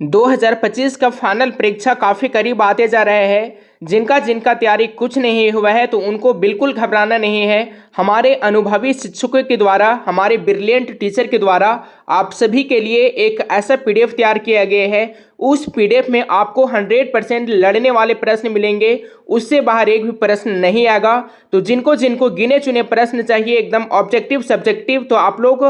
2025 का फाइनल परीक्षा काफ़ी करीब आते जा रहे हैं। जिनका जिनका तैयारी कुछ नहीं हुआ है तो उनको बिल्कुल घबराना नहीं है। हमारे अनुभवी शिक्षकों के द्वारा, हमारे ब्रिलियंट टीचर के द्वारा आप सभी के लिए एक ऐसा पीडीएफ तैयार किया गया है। उस पीडीएफ में आपको 100% लड़ने वाले प्रश्न मिलेंगे, उससे बाहर एक भी प्रश्न नहीं आएगा। तो जिनको जिनको गिने चुने प्रश्न चाहिए एकदम ऑब्जेक्टिव सब्जेक्टिव, तो आप लोग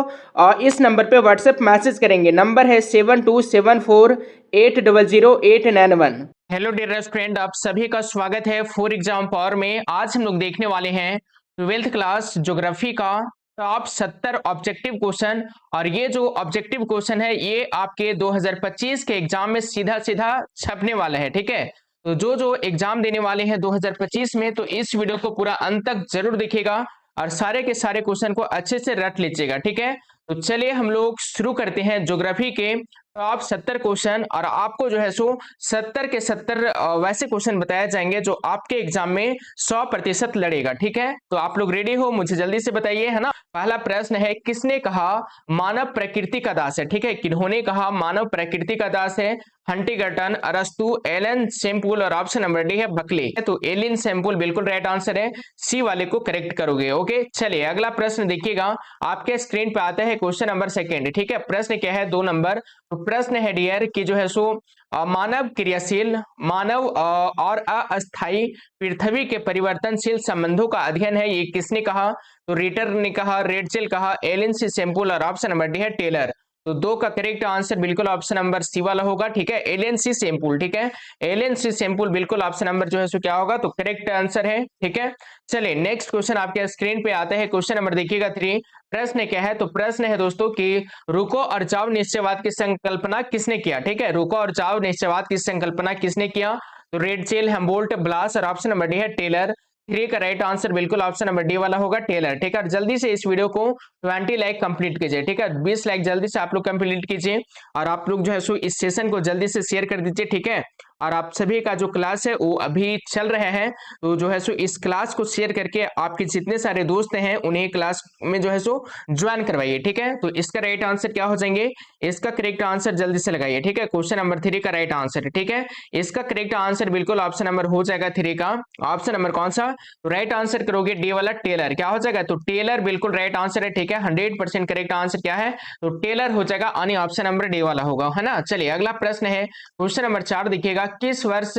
इस नंबर पे व्हाट्सएप मैसेज करेंगे। नंबर है 7274800891। हेलो डियर स्टूडेंट, आप सभी का स्वागत है फॉर एग्जाम पावर में। आज हम लोग देखने वाले हैं 12th क्लास ज्योग्राफी का टॉप 70 ऑब्जेक्टिव क्वेश्चन। और ये जो ऑब्जेक्टिव क्वेश्चन है ये आपके 2025 के एग्जाम में सीधा सीधा छपने वाला है। ठीक है, तो जो जो एग्जाम देने वाले हैं 2025 में, तो इस वीडियो को पूरा अंत तक जरूर देखिएगा और सारे के सारे क्वेश्चन को अच्छे से रट लीजिएगा। ठीक है, तो चलिए हम लोग शुरू करते हैं ज्योग्राफी के टॉप 70 क्वेश्चन। और आपको जो है सो 70 के 70 वैसे क्वेश्चन बताए जाएंगे जो आपके एग्जाम में 100% लड़ेगा। ठीक है, तो आप लोग रेडी हो? मुझे जल्दी से बताइए, है ना। पहला प्रश्न है, किसने कहा मानव प्रकृति का दास है? ठीक है, किन्होंने कहा मानव प्रकृति का दास है? हंटिंगटन, अरस्तु, एलन सेम्पुल और ऑप्शन नंबर डी है बकले। तो एलन सेम्पुल बिल्कुल राइट आंसर है, सी वाले को करेक्ट करोगे। ओके, चलिए अगला प्रश्न देखिएगा। आपके स्क्रीन पे आता है क्वेश्चन नंबर 2। ठीक है, प्रश्न क्या है 2 नंबर। तो प्रश्न है डियर कि जो है सो मानव क्रियाशील, मानव और अस्थायी पृथ्वी के परिवर्तनशील संबंधों का अध्ययन है, ये किसने कहा? तो रिटर ने कहा, रेडचेल कहा, एलन सी सेम्पुल और ऑप्शन नंबर डी है टेलर। तो 2 का करेक्ट आंसर बिल्कुल ऑप्शन नंबर सी वाला होगा। ठीक है, एलन सी सेम्पुल। ठीक है, एलन सी सेम्पुल बिल्कुल ऑप्शन नंबर जो है सो क्या होगा? तो करेक्ट आंसर है। ठीक है, चलिए नेक्स्ट क्वेश्चन आपके स्क्रीन पे आता है, क्वेश्चन नंबर देखिएगा 3। प्रश्न क्या है? तो प्रश्न है दोस्तों कि रुको और जाओ निश्चयवाद की संकल्पना किसने किया? ठीक है, रुको और जाओ निश्चयवाद की संकल्पना किसने किया? तो रेडचेल, हेम्बोल्ट, ब्लास और ऑप्शन नंबर डी है टेलर। 3 का राइट आंसर बिल्कुल ऑप्शन नंबर डी वाला होगा, टेलर। ठीक है, जल्दी से इस वीडियो को 20 लाइक कंप्लीट कीजिए। ठीक है, 20 लाइक जल्दी से आप लोग कंप्लीट कीजिए और आप लोग जो है सो इस सेशन को जल्दी से शेयर कर दीजिए। ठीक है, और आप सभी का जो क्लास है वो अभी चल रहे हैं, तो जो है सो इस क्लास को शेयर करके आपके जितने सारे दोस्त हैं उन्हें क्लास में जो है सो ज्वाइन करवाइए। ठीक है, तो इसका राइट आंसर क्या हो जाएंगे? इसका करेक्ट आंसर जल्दी से लगाइए। ठीक है, क्वेश्चन नंबर 3 का राइट आंसर है। ठीक है, इसका करेक्ट आंसर बिल्कुल ऑप्शन नंबर हो जाएगा 3 का। ऑप्शन नंबर कौन सा? तो राइट आंसर करोगे डी वाला, टेलर। क्या हो जाएगा? तो टेलर बिल्कुल राइट आंसर है। ठीक है, 100% करेक्ट आंसर क्या है? तो टेलर हो जाएगा, यानी ऑप्शन नंबर डी वाला होगा, है ना। चलिए अगला प्रश्न है, क्वेश्चन नंबर 4 देखिएगा। किस वर्ष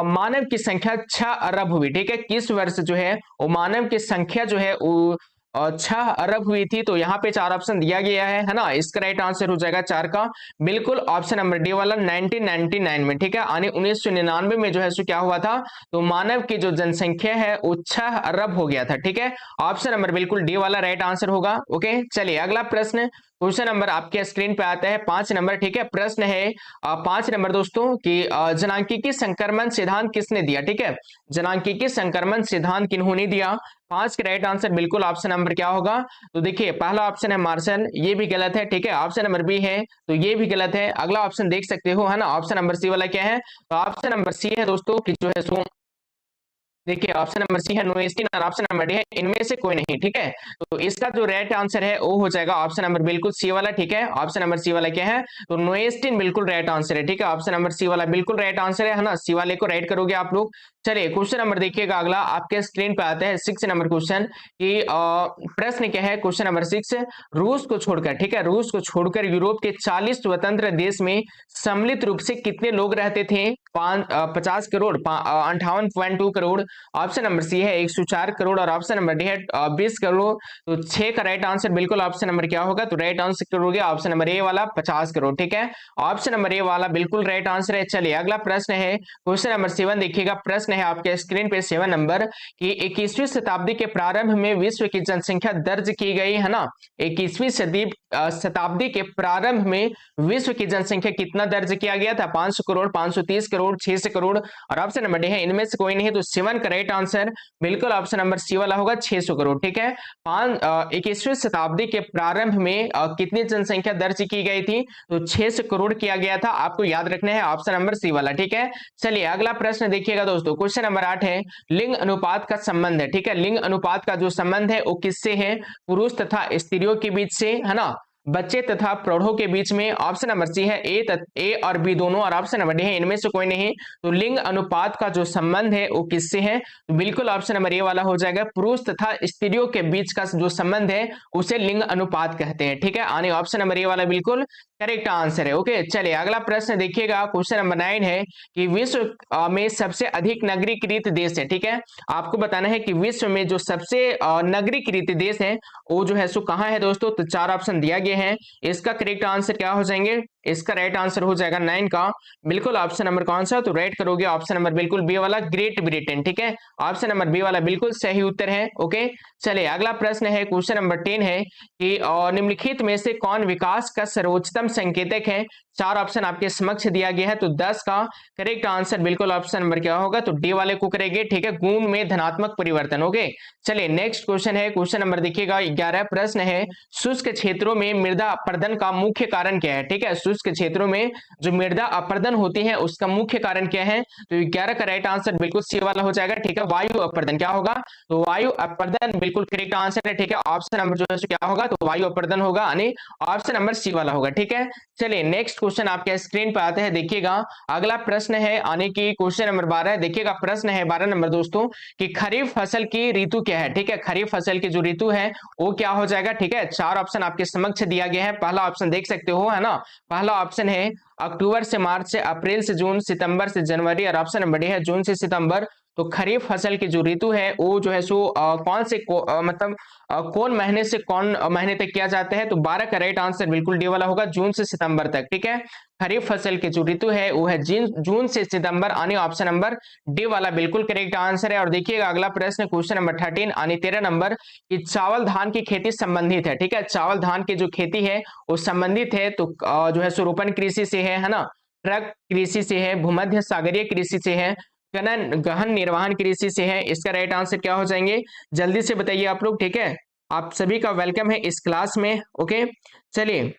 मानव की संख्या 6 अरब हुई? ठीक है, किस वर्ष जो है वो मानव की संख्या जो है वो 6 अरब हुई थी? तो यहाँ पे 4 ऑप्शन दिया गया है ना। इसका राइट आंसर हो जाएगा 4 का बिल्कुल ऑप्शन नंबर डी वाला, 1999 में। ठीक है, यानी 1999 में जो है सो क्या हुआ था? तो मानव की जो जनसंख्या है वो 6 अरब हो गया था। ठीक है, ऑप्शन नंबर बिल्कुल डी वाला राइट आंसर होगा। ओके, चलिए अगला प्रश्न, क्वेश्चन नंबर आपके स्क्रीन पे आता है 5 नंबर। ठीक है, प्रश्न है 5 नंबर दोस्तों कि जनांकीय संक्रमण सिद्धांत किसने दिया? ठीक है, जनांकीय संक्रमण सिद्धांत किन्होंने दिया? 5 का राइट आंसर बिल्कुल ऑप्शन नंबर क्या होगा? तो देखिए पहला ऑप्शन है मार्शल, ये भी गलत है। ठीक है, ऑप्शन नंबर बी है तो ये भी गलत है। अगला ऑप्शन देख सकते हो, है ना, ऑप्शन नंबर सी वाला क्या है? तो ऑप्शन नंबर सी है दोस्तों कि जो है सो देखिए ऑप्शन नंबर सी है नोएस्टिन और ऑप्शन नंबर डी है इनमें से कोई नहीं। ठीक है, तो इसका जो राइट आंसर है वो हो जाएगा ऑप्शन नंबर बिल्कुल सी वाला। ठीक है, ऑप्शन नंबर सी वाला क्या है? तो नोएस्टिन बिल्कुल राइट आंसर है। ठीक है, ऑप्शन नंबर सी वाला बिल्कुल राइट आंसर है ना, सी वाले को राइट करोगे आप लोग। चलिए क्वेश्चन नंबर देखिएगा अगला आपके स्क्रीन पे आता है 6 नंबर क्वेश्चन कि प्रश्न क्या है? क्वेश्चन नंबर 6, रूस को छोड़कर, ठीक है, रूस को छोड़कर यूरोप के 40 स्वतंत्र देश में सम्मिलित रूप से कितने लोग रहते थे? 50 crore, 58.2 crore. Option number C है 104 करोड़ और ऑप्शन नंबर डी है 20 करोड़। तो 6 का राइट आंसर बिल्कुल ऑप्शन नंबर क्या होगा? तो राइट आंसर करोगे ऑप्शन नंबर ए वाला 50 करोड़। ठीक है, ऑप्शन नंबर ए वाला बिल्कुल राइट आंसर है। चलिए अगला प्रश्न है क्वेश्चन नंबर 7 देखिएगा। प्रश्न है आपके स्क्रीन पे 7 नंबर कि 21वीं शताब्दी के प्रारंभ में विश्व की जनसंख्या दर्ज की गई, है ना। 21वीं शताब्दी के प्रारंभ में विश्व की जनसंख्या कितना दर्ज किया गया था? 500 करोड़, 530 करोड़, 600 करोड़ और ऑप्शन नंबर डी है इनमें से कोई नहीं। तो 7 का राइट आंसर बिल्कुल ऑप्शन नंबर सी वाला होगा, 600 करोड़। ठीक है, 21वीं शताब्दी के प्रारंभ में कितनी जनसंख्या दर्ज की गई थी? तो 600 करोड़ किया गया था। आपको याद रखना है ऑप्शन नंबर सी वाला। ठीक है, चलिए अगला प्रश्न देखिएगा दोस्तों। क्वेश्चन नंबर 8 है लिंग अनुपात का संबंध है। ठीक है, लिंग अनुपात का जो संबंध है वो किससे है? पुरुष तथा स्त्रियों के बीच से, है ना। बच्चे तथा प्रौढ़ों के बीच में, ऑप्शन नंबर सी है ए और बी दोनों, और ऑप्शन नंबर डी है इनमें से कोई नहीं। तो लिंग अनुपात का जो संबंध है वो किससे है? तो बिल्कुल ऑप्शन नंबर ए वाला हो जाएगा, पुरुष तथा स्त्रियों के बीच का जो संबंध है उसे लिंग अनुपात कहते हैं। ठीक है, आने ऑप्शन नंबर ए वाला बिल्कुल करेक्ट आंसर है। ओके, चलिए अगला प्रश्न देखिएगा, क्वेश्चन नंबर 9 है कि विश्व में सबसे अधिक नगरीकृत देश है। ठीक है, आपको बताना है कि विश्व में जो सबसे नगरीकृत देश है वो जो है सो कहाँ है दोस्तों। तो 4 ऑप्शन दिया गया है, इसका करेक्ट आंसर क्या हो जाएंगे? इसका राइट आंसर हो जाएगा 9 का बिल्कुल ऑप्शन नंबर कौन सा? तो राइट करोगे ऑप्शन नंबर बिल्कुल बी वाला, ग्रेट ब्रिटेन। ठीक है, ऑप्शन नंबर बी वाला बिल्कुल सही उत्तर है। ओके, चलिए अगला प्रश्न है, क्वेश्चन नंबर 10 है कि निम्नलिखित में से कौन विकास का सर्वोच्चतम संकेतक है? 4 ऑप्शन आपके समक्ष दिया गया है, तो 10 का करेक्ट आंसर बिल्कुल ऑप्शन नंबर क्या होगा? तो डी वाले को करेंगे। ठीक है, गुण में धनात्मक परिवर्तन। ओके, चलिए नेक्स्ट क्वेश्चन है, क्वेश्चन नंबर देखिएगा 11 प्रश्न है, शुष्क क्षेत्रों में मृदा अपरदन का मुख्य कारण क्या है? ठीक है, शुष्क क्षेत्रों में जो मृदा अपरदन होती है उसका मुख्य कारण क्या है? तो 11 का राइट आंसर बिल्कुल सी वाला हो जाएगा। ठीक है, वायु अपरदन क्या होगा? तो वायु अपरदन बिल्कुल करेक्ट आंसर है। ठीक है, ऑप्शन नंबर जो है क्या होगा? तो वायु अपरदन होगा, यानी ऑप्शन नंबर सी वाला होगा। ठीक है, चलिए नेक्स्ट क्वेश्चन आपके स्क्रीन पर आते हैं, देखिएगा अगला प्रश्न है आने की क्वेश्चन नंबर 12। देखिएगा प्रश्न है 12 नंबर दोस्तों कि खरीफ फसल की ऋतु क्या है? ठीक है, खरीफ फसल की जो ऋतु है वो क्या हो जाएगा? ठीक है, 4 ऑप्शन आपके समक्ष दिया गया है, पहला ऑप्शन देख सकते हो, है ना। पहला ऑप्शन है अक्टूबर से मार्च से, अप्रैल से जून, सितंबर से जनवरी, और ऑप्शन नंबर डी है जून से सितंबर। तो खरीफ फसल की जो ऋतु है वो जो है सो कौन से मतलब कौन महीने से कौन महीने तक किया जाता है? तो 12 का राइट आंसर बिल्कुल डी वाला होगा, जून से सितंबर तक। ठीक है, खरीफ फसल की जो ऋतु है वो है जून से सितंबर, आने ऑप्शन नंबर डी वाला बिल्कुल करेक्ट आंसर है। और देखिएगा अगला प्रश्न क्वेश्चन नंबर 13 आने 13 नंबर कि चावल धान की खेती संबंधित है। ठीक है, चावल धान की जो खेती है वो संबंधित है, तो जो है सो रोपण कृषि से है ना, ट्रक कृषि से है, भूमध्य सागरीय कृषि से है, गहन निर्वहन कृषि से है। इसका राइट आंसर क्या हो जाएंगे? जल्दी से बताइए आप लोग। ठीक है, आप सभी का वेलकम है इस क्लास में। ओके, चलिए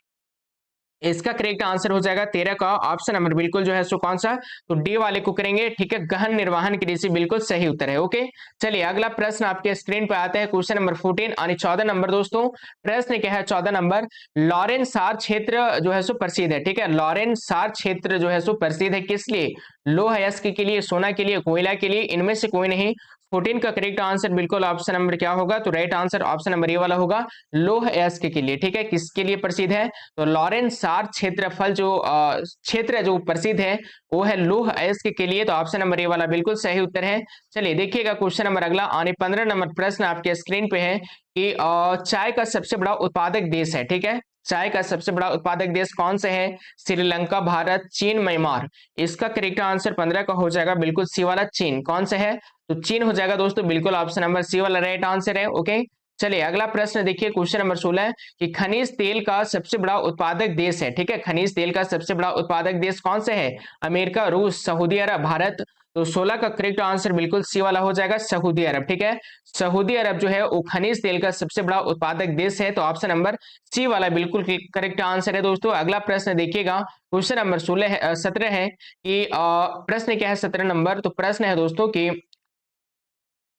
इसका करेक्ट आंसर हो जाएगा 13 का ऑप्शन नंबर बिल्कुल जो है सो कौन सा? तो डी वाले को करेंगे। ठीक है, गहन निर्वहन कृषि बिल्कुल सही उत्तर है। ओके, चलिए अगला प्रश्न आपके स्क्रीन पर आते हैं, क्वेश्चन नंबर 14 यानी 14 नंबर दोस्तों। प्रश्न क्या है 14 नंबर, लॉरेंस सार क्षेत्र जो है सो प्रसिद्ध है। ठीक है, लॉरेंस सार क्षेत्र जो है सो प्रसिद्ध है किस लिए? लौह अयस्क के लिए, सोना के लिए, कोयला के लिए, इनमें से कोई नहीं। 14 का करेक्ट आंसर बिल्कुल ऑप्शन नंबर क्या होगा? तो right answer option number A वाला होगा, लौह अयस्क के लिए। ठीक है, किसके लिए प्रसिद्ध है? तो लॉरेंस सार क्षेत्रफल जो क्षेत्र जो प्रसिद्ध है वो है लौह अयस्क के लिए, तो ऑप्शन नंबर ए वाला बिल्कुल सही उत्तर है। चलिए देखिएगा क्वेश्चन नंबर अगला आने 15 नंबर प्रश्न आपके स्क्रीन पे है कि चाय का सबसे बड़ा उत्पादक देश है। ठीक है, चाय का सबसे बड़ा उत्पादक देश कौन से है? श्रीलंका, भारत, चीन, म्यांमार। इसका करेक्ट आंसर 15 का हो जाएगा बिल्कुल सी वाला, चीन। कौन सा है? तो चीन हो जाएगा दोस्तों, बिल्कुल ऑप्शन नंबर सी वाला राइट आंसर है। ओके, चलिए अगला प्रश्न देखिए क्वेश्चन नंबर 16 कि खनिज तेल का सबसे बड़ा उत्पादक देश है। ठीक है, खनिज तेल का सबसे बड़ा उत्पादक देश कौन से है? अमेरिका, रूस, सऊदी अरब, भारत। तो 16 का करेक्ट आंसर बिल्कुल सी वाला हो जाएगा, सऊदी अरब। ठीक है, सऊदी अरब जो है वो खनिज तेल का सबसे बड़ा उत्पादक देश है, तो ऑप्शन नंबर सी वाला बिल्कुल करेक्ट आंसर है दोस्तों। अगला प्रश्न देखिएगा क्वेश्चन नंबर 17 है कि प्रश्न क्या है 17 नंबर? तो प्रश्न है दोस्तों कि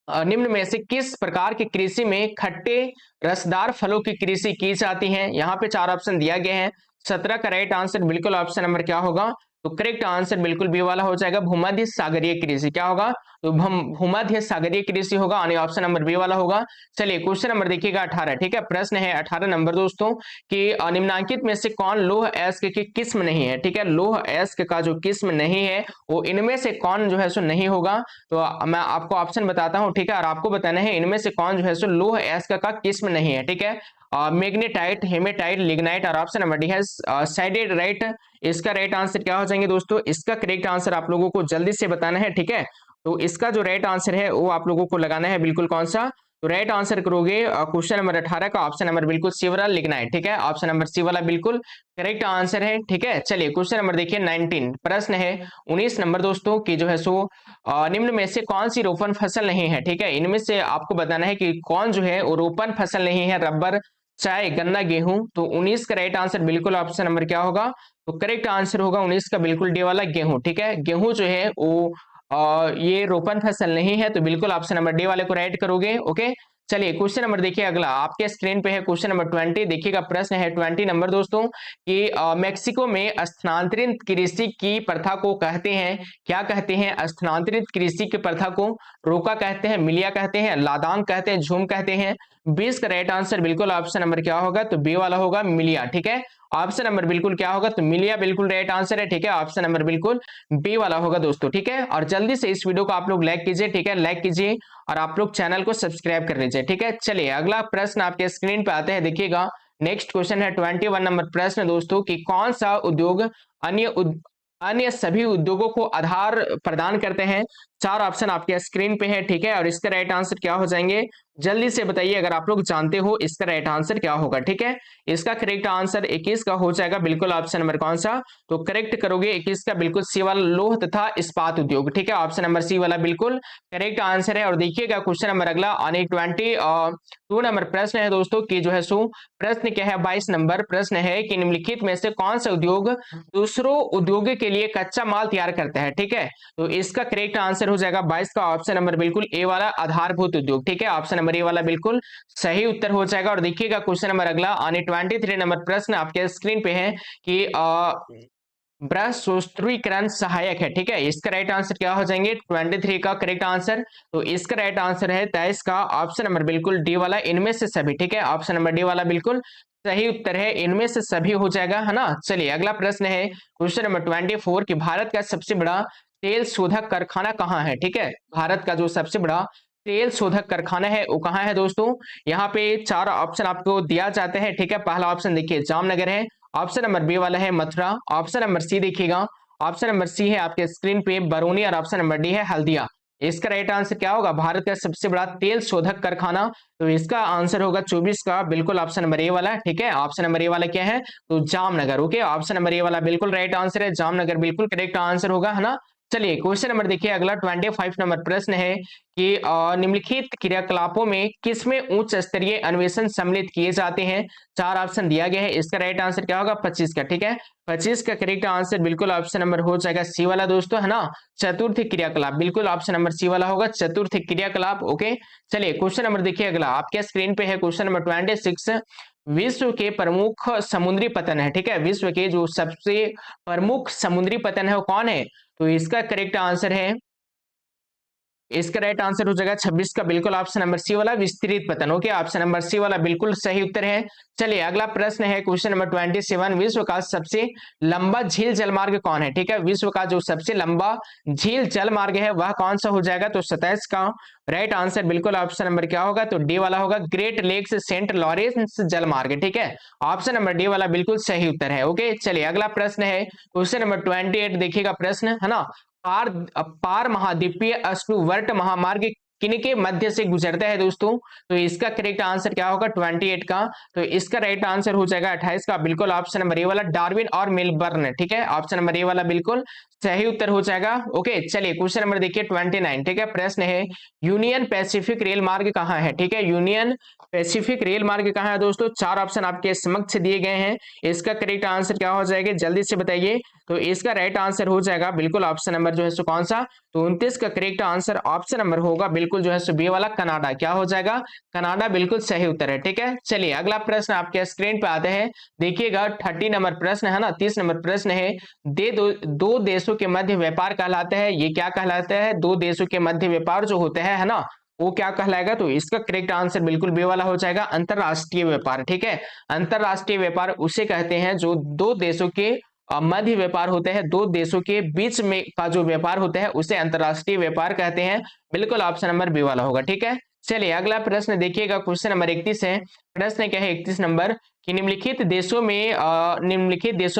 निम्न में से किस प्रकार की कृषि में खट्टे रसदार फलों की कृषि की जाती है? यहाँ पे 4 ऑप्शन दिया गया है, 17 का राइट आंसर बिल्कुल ऑप्शन नंबर क्या होगा? तो करेक्ट आंसर बिल्कुल बी वाला हो जाएगा, भूमध्य सागरीय कृषि। क्या होगा? तो भूमध्य सागरीय कृषि होगा, यानी ऑप्शन नंबर बी वाला होगा। चलिए क्वेश्चन नंबर देखिएगा 18। ठीक है, प्रश्न है 18 नंबर दोस्तों कि निम्नलिखित में से कौन लौह अयस्क की किस्म नहीं है? ठीक है, लौह अयस्क का जो किस्म नहीं है वो इनमें से कौन जो है सो नहीं होगा? तो मैं आपको ऑप्शन बताता हूँ। ठीक है, और आपको बताना है इनमें से कौन जो है सो लौह अयस्क का किस्म नहीं है। ठीक है, मैग्नेटाइट, हेमेटाइट, लिग्नाइट, और ऑप्शन नंबर डी है साइडेड राइट। इसका राइट आंसर क्या हो जाएंगे दोस्तों? इसका करेक्ट आंसर आप लोगों को जल्दी से बताना है। ठीक है, तो इसका जो राइट आंसर है वो आप लोगों को लगाना है बिल्कुल कौन सा? तो राइट आंसर करोगे क्वेश्चन नंबर 18 का ऑप्शन नंबर बिल्कुल सी वाला, लिग्नाइट। ठीक है, ऑप्शन नंबर सी वाला बिल्कुल करेक्ट आंसर है। ठीक है, चलिए क्वेश्चन नंबर देखिए 19 प्रश्न है 19 नंबर दोस्तों की जो है सो निम्न में से कौन सी रोपण फसल नहीं है? ठीक है, इनमें से आपको बताना है कि कौन जो है वो रोपण फसल नहीं है, रबर, चाय, गन्ना, गेहूं। तो 19 का राइट आंसर बिल्कुल ऑप्शन नंबर क्या होगा? तो करेक्ट आंसर होगा 19 का बिल्कुल डी वाला, गेहूं। ठीक है, गेहूं जो है वो ये रोपण फसल नहीं है, तो बिल्कुल ऑप्शन नंबर डी वाले को राइट करोगे। ओके, चलिए क्वेश्चन नंबर देखिए अगला आपके स्क्रीन पे है क्वेश्चन नंबर 20। देखिएगा प्रश्न है 20 नंबर दोस्तों कि मेक्सिको में स्थानांतरित कृषि की प्रथा को कहते हैं, क्या कहते हैं? स्थानांतरित कृषि की प्रथा को रोका कहते हैं, मिलिया कहते हैं, लादान कहते हैं, झूम कहते हैं। 20 का राइट आंसर बिल्कुल ऑप्शन नंबर क्या होगा? तो बी वाला होगा, मिलिया। ठीक है, ऑप्शन नंबर बिल्कुल क्या होगा? तो मिलिया बिल्कुल राइट आंसर है। ठीक है, ऑप्शन नंबर बिल्कुल बी वाला होगा दोस्तों। ठीक है, और जल्दी से इस वीडियो को आप लोग लाइक कीजिए। ठीक है, लाइक कीजिए और आप लोग चैनल को सब्सक्राइब कर लीजिए। ठीक है, चलिए अगला प्रश्न आपके स्क्रीन पे आते हैं, देखिएगा। नेक्स्ट क्वेश्चन है 21 नंबर प्रश्न दोस्तों कि कौन सा उद्योग अन्य सभी उद्योगों को आधार प्रदान करते हैं? चार ऑप्शन आपके स्क्रीन पे है। ठीक है, और इसका राइट आंसर क्या हो जाएंगे? जल्दी से बताइए अगर आप लोग जानते हो इसका राइट आंसर क्या होगा। ठीक है, इसका करेक्ट आंसर 21 का हो जाएगा बिल्कुल ऑप्शन नंबर कौन सा? तो करेक्ट करोगे 21 का बिल्कुल सी वाला, लोह तथा इस्पात उद्योग। ठीक है, ऑप्शन नंबर सी वाला बिल्कुल करेक्ट आंसर है। और देखिएगा क्वेश्चन नंबर अगला आने 22 नंबर प्रश्न है दोस्तों कि जो है सो प्रश्न क्या है? 22 नंबर प्रश्न है कि निम्नलिखित में से कौन सा उद्योग दूसरों उद्योग के लिए कच्चा माल तैयार करता है? ठीक है, तो इसका करेक्ट आंसर हो जाएगा 22 का ऑप्शन नंबर बिल्कुल ए वाला, आधारभूत उद्योग। ठीक है, ऑप्शन नंबर ए वाला बिल्कुल सही उत्तर हो जाएगा। और देखिएगा क्वेश्चन नंबर अगला आने 23 नंबर प्रश्न आपके स्क्रीन पे है कि प्रसूत्रीकरण सहायक है। ठीक है, इसका राइट आंसर क्या हो जाएंगे? 23 का करेक्ट आंसर, तो इसका राइट आंसर है 23 का ऑप्शन नंबर बिल्कुल डी वाला, इनमें से सभी। ठीक है, ऑप्शन नंबर डी वाला बिल्कुल सही उत्तर है, इनमें से सभी हो जाएगा, है ना। चलिए अगला प्रश्न है क्वेश्चन नंबर 24 कि भारत का सबसे बड़ा तेल शोधक कारखाना कहाँ है? ठीक है, भारत का जो सबसे बड़ा तेल शोधक कारखाना है वो कहाँ है दोस्तों? यहाँ पे चार ऑप्शन आपको दिया जाते हैं। ठीक है, पहला ऑप्शन देखिए जामनगर है, ऑप्शन नंबर बी वाला है मथुरा, ऑप्शन नंबर सी देखिएगा, ऑप्शन नंबर सी है आपके स्क्रीन पे बरौनी, और ऑप्शन नंबर डी है हल्दिया। इसका राइट आंसर क्या होगा? भारत का सबसे बड़ा तेल शोधक कारखाना, तो इसका आंसर होगा 24 का बिल्कुल ऑप्शन नंबर ए वाला। ठीक है, ऑप्शन नंबर ए वाला क्या है? तो Jamnagar. Okay, option number A वाला बिल्कुल राइट आंसर है, जामनगर बिल्कुल करेक्ट आंसर होगा, है ना। चलिए क्वेश्चन नंबर देखिए अगला 25 नंबर प्रश्न है कि निम्नलिखित क्रियाकलापों में किसमें उच्च स्तरीय अन्वेषण सम्मिलित किए जाते हैं? चार ऑप्शन दिया गया है, इसका राइट आंसर क्या होगा? 25 का। ठीक है, 25 का करेक्ट आंसर बिल्कुल ऑप्शन नंबर हो जाएगा सी वाला दोस्तों, है ना। चतुर्थ क्रियाकलाप बिल्कुल ऑप्शन नंबर सी वाला होगा, चतुर्थ क्रियाकलाप। ओके, चलिए क्वेश्चन नंबर देखिए अगला आपके स्क्रीन पे है क्वेश्चन नंबर 26। विश्व के प्रमुख समुद्री पतन है। ठीक है, विश्व के जो सबसे प्रमुख समुद्री पतन है वो कौन है? तो इसका करेक्ट आंसर है, इसका राइट आंसर हो जाएगा 26 का बिल्कुल ऑप्शन नंबर सी वाला, विस्तृत पतन। ओके, ऑप्शन नंबर सी वाला बिल्कुल सही उत्तर है। चलिए अगला प्रश्न है क्वेश्चन नंबर 27। विश्व का सबसे लंबा झील जलमार्ग कौन है? ठीक है, विश्व का जो सबसे लंबा झील जलमार्ग है वह कौन सा हो जाएगा? तो 27 का राइट आंसर बिल्कुल ऑप्शन नंबर क्या होगा? तो डी वाला होगा, ग्रेट लेक्स सेंट लॉरेंस जलमार्ग। ठीक है, ऑप्शन नंबर डी वाला बिल्कुल सही उत्तर है। ओके, चलिए अगला प्रश्न है क्वेश्चन नंबर 28। देखिएगा प्रश्न, है ना। पार महाद्वीपीय अश्नुवर्त महामार्ग किनके मध्य से गुजरता है दोस्तों? तो इसका करेक्ट आंसर क्या होगा? 28 का, तो इसका राइट आंसर हो जाएगा 28 का बिल्कुल ऑप्शन नंबर ए वाला, डार्विन और मेलबर्न। ठीक है, ऑप्शन नंबर ए वाला बिल्कुल सही उत्तर हो जाएगा। ओके, चलिए क्वेश्चन नंबर देखिए 29। ठीक है, प्रश्न है यूनियन पैसिफिक रेल मार्ग कहाँ है? ठीक है, यूनियन पैसिफिक रेल मार्ग कहाँ है दोस्तों? चार ऑप्शन आपके समक्ष दिए गए हैं, इसका करेक्ट आंसर क्या हो जाएगा? जल्दी से बताइए। तो इसका राइट आंसर हो जाएगा बिल्कुल ऑप्शन नंबर जो है सो कौन सा? तो 29 का करेक्ट आंसर ऑप्शन नंबर होगा बिल्कुल जो है सो बी वाला, कनाडा। क्या हो जाएगा? कनाडा बिल्कुल सही उत्तर है। ठीक है, चलिए अगला प्रश्न आपके स्क्रीन पे आते हैं, देखिएगा 30 नंबर प्रश्न है ना, 30 नंबर प्रश्न है दो देशों के मध्य व्यापार कहलाता है, ये क्या कहलाता है? दो देशों के मध्य व्यापार जो होते हैं, है ना, वो क्या कहलाएगा? तो इसका करेक्ट आंसर बिल्कुल बी वाला हो जाएगा, अंतरराष्ट्रीय व्यापार। ठीक है, अंतरराष्ट्रीय व्यापार उसे कहते हैं जो दो देशों के मध्य व्यापार होते हैं, दो देशों के बीच में का जो व्यापार होता है उसे अंतरराष्ट्रीय व्यापार कहते हैं। बिल्कुल ऑप्शन नंबर बी वाला होगा। ठीक है, चलिए अगला प्रश्न देखिएगा, क्वेश्चन नंबर 31 है। प्रश्न क्या है 31 नंबर कि निम्नलिखित देशों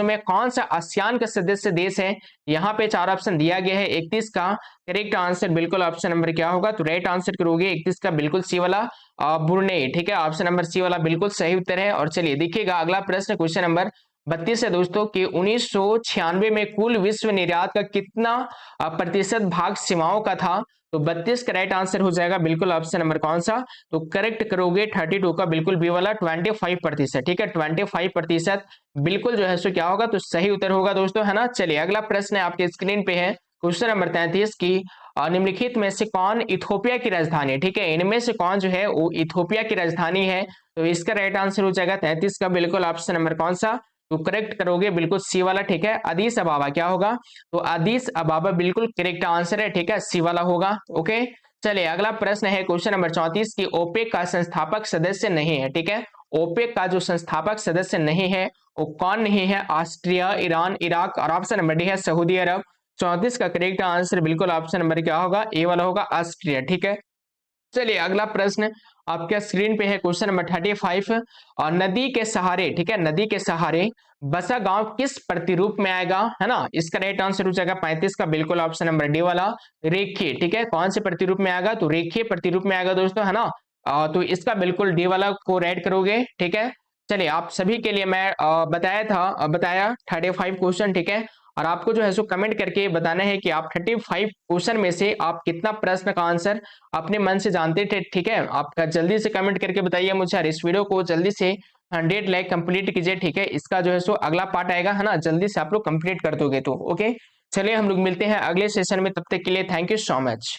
में कौन सा आसियान का सदस्य देश है? यहाँ पे चार ऑप्शन दिया गया है, 31 का करेक्ट आंसर बिल्कुल ऑप्शन नंबर क्या होगा? तो राइट आंसर करोगे 31 का बिल्कुल सी वाला, ब्रुनेई। ठीक है, ऑप्शन नंबर सी वाला बिल्कुल सही उत्तर है। और चलिए देखिएगा अगला प्रश्न क्वेश्चन नंबर 32 है दोस्तों कि 1996 में कुल विश्व निर्यात का कितना प्रतिशत भाग सीमाओं का था? तो 32 का राइट आंसर हो जाएगा बिल्कुल ऑप्शन नंबर कौन सा? तो करेक्ट करोगे 32 का बिल्कुल बी वाला, 25%। ठीक है, 25% बिल्कुल जो है सो क्या होगा? तो सही उत्तर होगा दोस्तों, है ना। चलिए अगला प्रश्न है आपके स्क्रीन पे है क्वेश्चन नंबर 33 की निम्नलिखित में से कौन इथोपिया की राजधानी है? ठीक है, इनमें से कौन जो है वो इथोपिया की राजधानी है? तो इसका राइट आंसर हो जाएगा 33 का बिल्कुल ऑप्शन नंबर कौन सा? तो करेक्ट करोगे बिल्कुल सी वाला। ठीक है, अदीस अबाबा क्या होगा? तो अदीस अबाबा बिल्कुल करेक्ट आंसर है। ठीक है, सी वाला होगा। ओके, चलिए अगला प्रश्न है क्वेश्चन नंबर 34 की ओपेक का संस्थापक सदस्य नहीं है। ठीक है, ओपेक का जो संस्थापक सदस्य नहीं है वो कौन नहीं है? ऑस्ट्रिया, ईरान, इराक और ऑप्शन नंबर डी है सऊदी अरब। 34 का करेक्ट आंसर बिल्कुल ऑप्शन नंबर क्या होगा? ए वाला होगा, ऑस्ट्रिया। ठीक है, चलिए अगला प्रश्न आपके स्क्रीन पे है क्वेश्चन नंबर 35 और नदी के सहारे, ठीक है, नदी के सहारे बसा गांव किस प्रतिरूप में आएगा? है ना, इसका राइट आंसर हो जाएगा 35 का बिल्कुल ऑप्शन नंबर डी वाला, रेखीय। ठीक है, कौन से प्रतिरूप में आएगा? तो रेखीय प्रतिरूप में आएगा दोस्तों, है ना। तो इसका बिल्कुल डी वाला को राइट करोगे। ठीक है, चलिए आप सभी के लिए मैं बताया 35 क्वेश्चन। ठीक है, और आपको जो है सो कमेंट करके बताना है कि आप 35 क्वेश्चन में से आप कितना प्रश्न का आंसर अपने मन से जानते थे। ठीक है, आपका जल्दी से कमेंट करके बताइए मुझे, और इस वीडियो को जल्दी से 100 लाइक कंप्लीट कीजिए। ठीक है, इसका जो है सो अगला पार्ट आएगा, है ना, जल्दी से आप लोग कंप्लीट कर दोगे तो। ओके, चलिए हम लोग मिलते हैं अगले सेशन में, तब तक के लिए थैंक यू सो मच।